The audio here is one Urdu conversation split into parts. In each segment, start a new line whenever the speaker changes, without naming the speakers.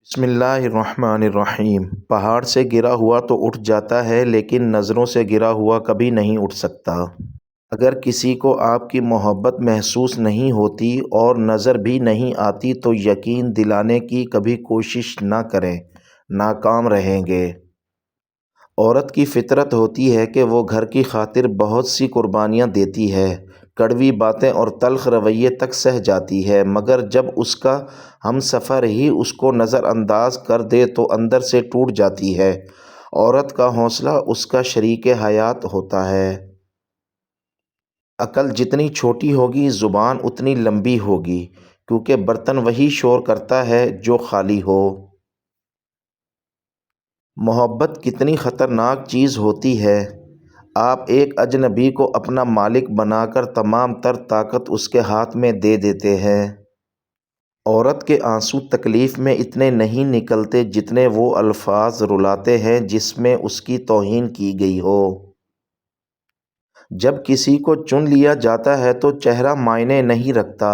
بسم اللہ الرحمن الرحیم۔ پہاڑ سے گرا ہوا تو اٹھ جاتا ہے لیکن نظروں سے گرا ہوا کبھی نہیں اٹھ سکتا۔ اگر کسی کو آپ کی محبت محسوس نہیں ہوتی اور نظر بھی نہیں آتی تو یقین دلانے کی کبھی کوشش نہ کریں، ناکام رہیں گے۔ عورت کی فطرت ہوتی ہے کہ وہ گھر کی خاطر بہت سی قربانیاں دیتی ہے، کڑوی باتیں اور تلخ رویے تک سہ جاتی ہے، مگر جب اس کا ہمسفر ہی اس کو نظر انداز کر دے تو اندر سے ٹوٹ جاتی ہے۔ عورت کا حوصلہ اس کا شریک حیات ہوتا ہے۔ عقل جتنی چھوٹی ہوگی زبان اتنی لمبی ہوگی، کیونکہ برتن وہی شور کرتا ہے جو خالی ہو۔ محبت کتنی خطرناک چیز ہوتی ہے۔ آپ ایک اجنبی کو اپنا مالک بنا کر تمام تر طاقت اس کے ہاتھ میں دے دیتے ہیں۔ عورت کے آنسو تکلیف میں اتنے نہیں نکلتے جتنے وہ الفاظ رلاتے ہیں جس میں اس کی توہین کی گئی ہو۔ جب کسی کو چن لیا جاتا ہے تو چہرہ معنی نہیں رکھتا،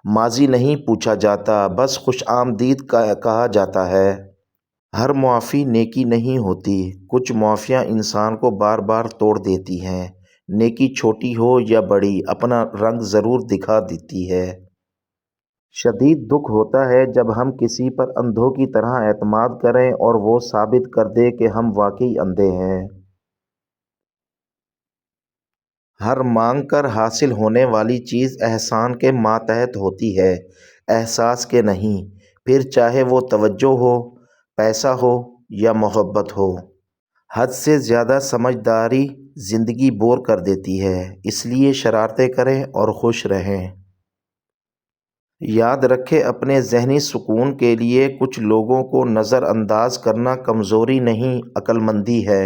ماضی نہیں پوچھا جاتا، بس خوش آمدید کہا جاتا ہے۔ ہر معافی نیکی نہیں ہوتی، کچھ معافیاں انسان کو بار بار توڑ دیتی ہیں۔ نیکی چھوٹی ہو یا بڑی اپنا رنگ ضرور دکھا دیتی ہے۔ شدید دکھ ہوتا ہے جب ہم کسی پر اندھوں کی طرح اعتماد کریں اور وہ ثابت کر دے کہ ہم واقعی اندھے ہیں۔ ہر مانگ کر حاصل ہونے والی چیز احسان کے ماتحت ہوتی ہے، احساس کے نہیں، پھر چاہے وہ توجہ ہو، پیسہ ہو یا محبت ہو۔ حد سے زیادہ سمجھداری زندگی بور کر دیتی ہے، اس لیے شرارتیں کریں اور خوش رہیں۔ یاد رکھیں اپنے ذہنی سکون کے لیے کچھ لوگوں کو نظر انداز کرنا کمزوری نہیں، عقل مندی ہے۔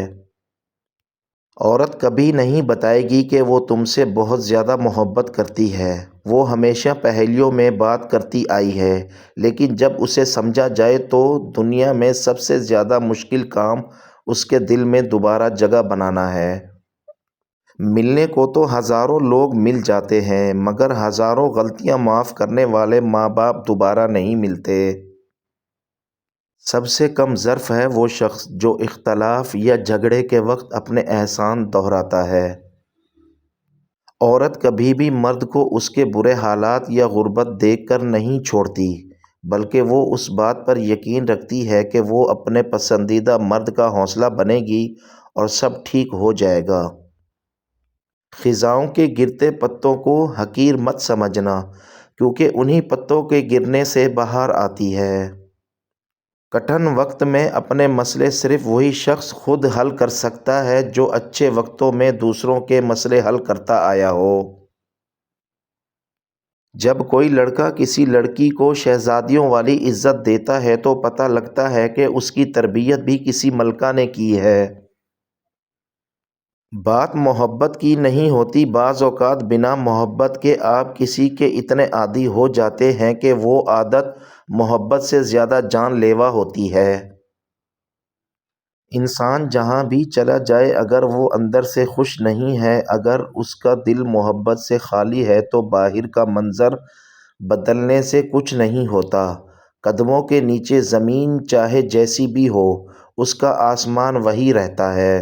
عورت کبھی نہیں بتائے گی کہ وہ تم سے بہت زیادہ محبت کرتی ہے، وہ ہمیشہ پہیلیوں میں بات کرتی آئی ہے، لیکن جب اسے سمجھا جائے تو دنیا میں سب سے زیادہ مشکل کام اس کے دل میں دوبارہ جگہ بنانا ہے۔ ملنے کو تو ہزاروں لوگ مل جاتے ہیں، مگر ہزاروں غلطیاں معاف کرنے والے ماں باپ دوبارہ نہیں ملتے۔ سب سے کم ظرف ہے وہ شخص جو اختلاف یا جھگڑے کے وقت اپنے احسان دہراتا ہے۔ عورت کبھی بھی مرد کو اس کے برے حالات یا غربت دیکھ کر نہیں چھوڑتی، بلکہ وہ اس بات پر یقین رکھتی ہے کہ وہ اپنے پسندیدہ مرد کا حوصلہ بنے گی اور سب ٹھیک ہو جائے گا۔ خزاؤں کے گرتے پتوں کو حقیر مت سمجھنا، کیونکہ انہی پتوں کے گرنے سے بہار آتی ہے۔ کٹھن وقت میں اپنے مسئلے صرف وہی شخص خود حل کر سکتا ہے جو اچھے وقتوں میں دوسروں کے مسئلے حل کرتا آیا ہو۔ جب کوئی لڑکا کسی لڑکی کو شہزادیوں والی عزت دیتا ہے تو پتہ لگتا ہے کہ اس کی تربیت بھی کسی ملکہ نے کی ہے۔ بات محبت کی نہیں ہوتی، بعض اوقات بنا محبت کے آپ کسی کے اتنے عادی ہو جاتے ہیں کہ وہ عادت محبت سے زیادہ جان لیوا ہوتی ہے۔ انسان جہاں بھی چلا جائے اگر وہ اندر سے خوش نہیں ہے، اگر اس کا دل محبت سے خالی ہے تو باہر کا منظر بدلنے سے کچھ نہیں ہوتا۔ قدموں کے نیچے زمین چاہے جیسی بھی ہو، اس کا آسمان وہی رہتا ہے۔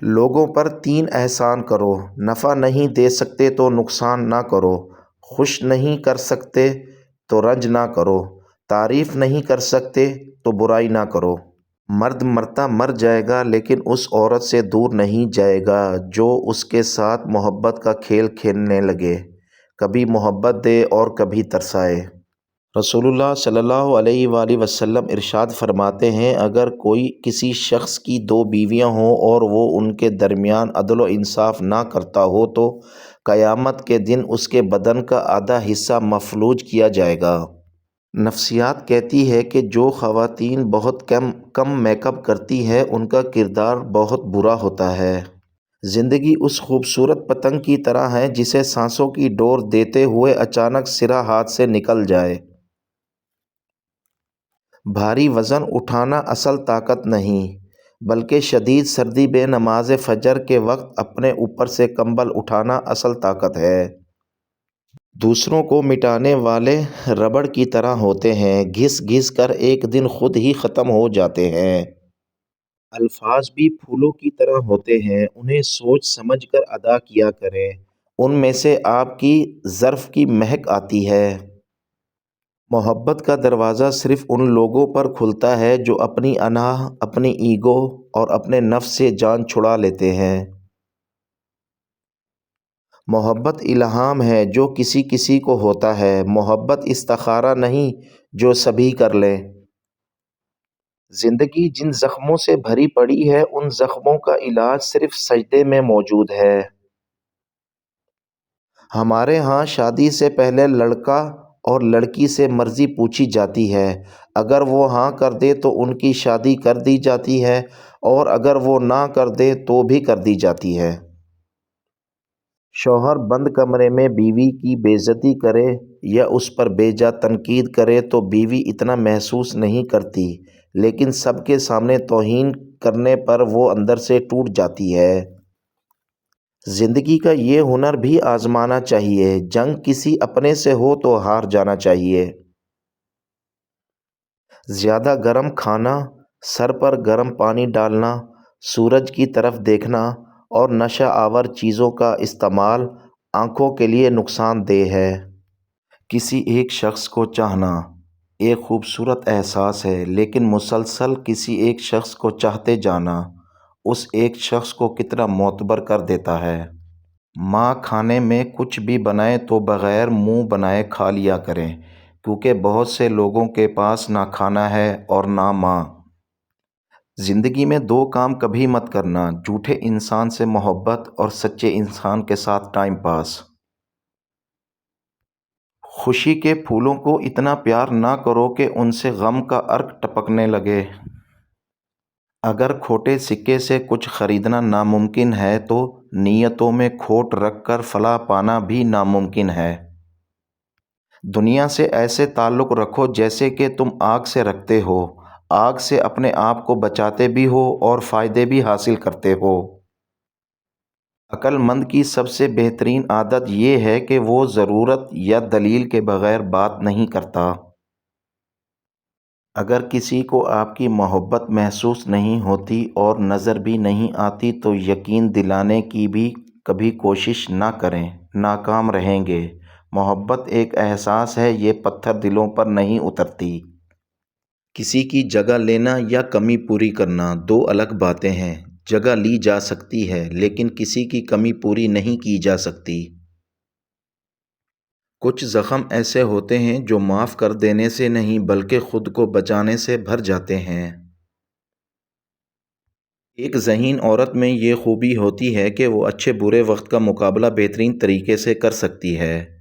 لوگوں پر 3 احسان کرو، نفع نہیں دے سکتے تو نقصان نہ کرو، خوش نہیں کر سکتے تو رنج نہ کرو، تعریف نہیں کر سکتے تو برائی نہ کرو۔ مرد مرتا مر جائے گا لیکن اس عورت سے دور نہیں جائے گا جو اس کے ساتھ محبت کا کھیل کھیلنے لگے، کبھی محبت دے اور کبھی ترسائے۔ رسول اللہ صلی اللہ علیہ وآلہ وسلم ارشاد فرماتے ہیں، اگر کوئی کسی شخص کی 2 بیویاں ہوں اور وہ ان کے درمیان عدل و انصاف نہ کرتا ہو تو قیامت کے دن اس کے بدن کا آدھا حصہ مفلوج کیا جائے گا۔ نفسیات کہتی ہے کہ جو خواتین بہت کم میک اپ کرتی ہیں ان کا کردار بہت برا ہوتا ہے۔ زندگی اس خوبصورت پتنگ کی طرح ہے جسے سانسوں کی ڈور دیتے ہوئے اچانک سرا ہاتھ سے نکل جائے۔ بھاری وزن اٹھانا اصل طاقت نہیں، بلکہ شدید سردی میں نماز فجر کے وقت اپنے اوپر سے کمبل اٹھانا اصل طاقت ہے۔ دوسروں کو مٹانے والے ربڑ کی طرح ہوتے ہیں، گھس گھس کر ایک دن خود ہی ختم ہو جاتے ہیں۔ الفاظ بھی پھولوں کی طرح ہوتے ہیں، انہیں سوچ سمجھ کر ادا کیا کریں، ان میں سے آپ کی ظرف کی مہک آتی ہے۔ محبت کا دروازہ صرف ان لوگوں پر کھلتا ہے جو اپنی انا، اپنی ایگو اور اپنے نفس سے جان چھڑا لیتے ہیں۔ محبت الہام ہے جو کسی کسی کو ہوتا ہے، محبت استخارہ نہیں جو سبھی کر لیں۔ زندگی جن زخموں سے بھری پڑی ہے، ان زخموں کا علاج صرف سجدے میں موجود ہے۔ ہمارے ہاں شادی سے پہلے لڑکا اور لڑکی سے مرضی پوچھی جاتی ہے، اگر وہ ہاں کر دے تو ان کی شادی کر دی جاتی ہے، اور اگر وہ نہ کر دے تو بھی کر دی جاتی ہے۔ شوہر بند کمرے میں بیوی کی بے عزتی کرے یا اس پر بے جا تنقید کرے تو بیوی اتنا محسوس نہیں کرتی، لیکن سب کے سامنے توہین کرنے پر وہ اندر سے ٹوٹ جاتی ہے۔ زندگی کا یہ ہنر بھی آزمانا چاہیے، جنگ کسی اپنے سے ہو تو ہار جانا چاہیے۔ زیادہ گرم کھانا، سر پر گرم پانی ڈالنا، سورج کی طرف دیکھنا اور نشہ آور چیزوں کا استعمال آنکھوں کے لیے نقصان دہ ہے۔ کسی ایک شخص کو چاہنا ایک خوبصورت احساس ہے، لیکن مسلسل کسی ایک شخص کو چاہتے جانا اس ایک شخص کو کتنا معتبر کر دیتا ہے۔ ماں کھانے میں کچھ بھی بنائے تو بغیر منہ بنائے کھا لیا کریں، کیونکہ بہت سے لوگوں کے پاس نہ کھانا ہے اور نہ ماں۔ زندگی میں دو کام کبھی مت کرنا: جھوٹے انسان سے محبت اور سچے انسان کے ساتھ ٹائم پاس۔ خوشی کے پھولوں کو اتنا پیار نہ کرو کہ ان سے غم کا ارق ٹپکنے لگے۔ اگر کھوٹے سکے سے کچھ خریدنا ناممکن ہے تو نیتوں میں کھوٹ رکھ کر فلاح پانا بھی ناممکن ہے۔ دنیا سے ایسے تعلق رکھو جیسے کہ تم آگ سے رکھتے ہو، آگ سے اپنے آپ کو بچاتے بھی ہو اور فائدے بھی حاصل کرتے ہو۔ عقل مند کی سب سے بہترین عادت یہ ہے کہ وہ ضرورت یا دلیل کے بغیر بات نہیں کرتا۔ اگر کسی کو آپ کی محبت محسوس نہیں ہوتی اور نظر بھی نہیں آتی تو یقین دلانے کی بھی کبھی کوشش نہ کریں، ناکام رہیں گے۔ محبت ایک احساس ہے، یہ پتھر دلوں پر نہیں اترتی۔ کسی کی جگہ لینا یا کمی پوری کرنا دو الگ باتیں ہیں۔ جگہ لی جا سکتی ہے لیکن کسی کی کمی پوری نہیں کی جا سکتی۔ کچھ زخم ایسے ہوتے ہیں جو معاف کر دینے سے نہیں بلکہ خود کو بچانے سے بھر جاتے ہیں۔ ایک ذہین عورت میں یہ خوبی ہوتی ہے کہ وہ اچھے برے وقت کا مقابلہ بہترین طریقے سے کر سکتی ہے۔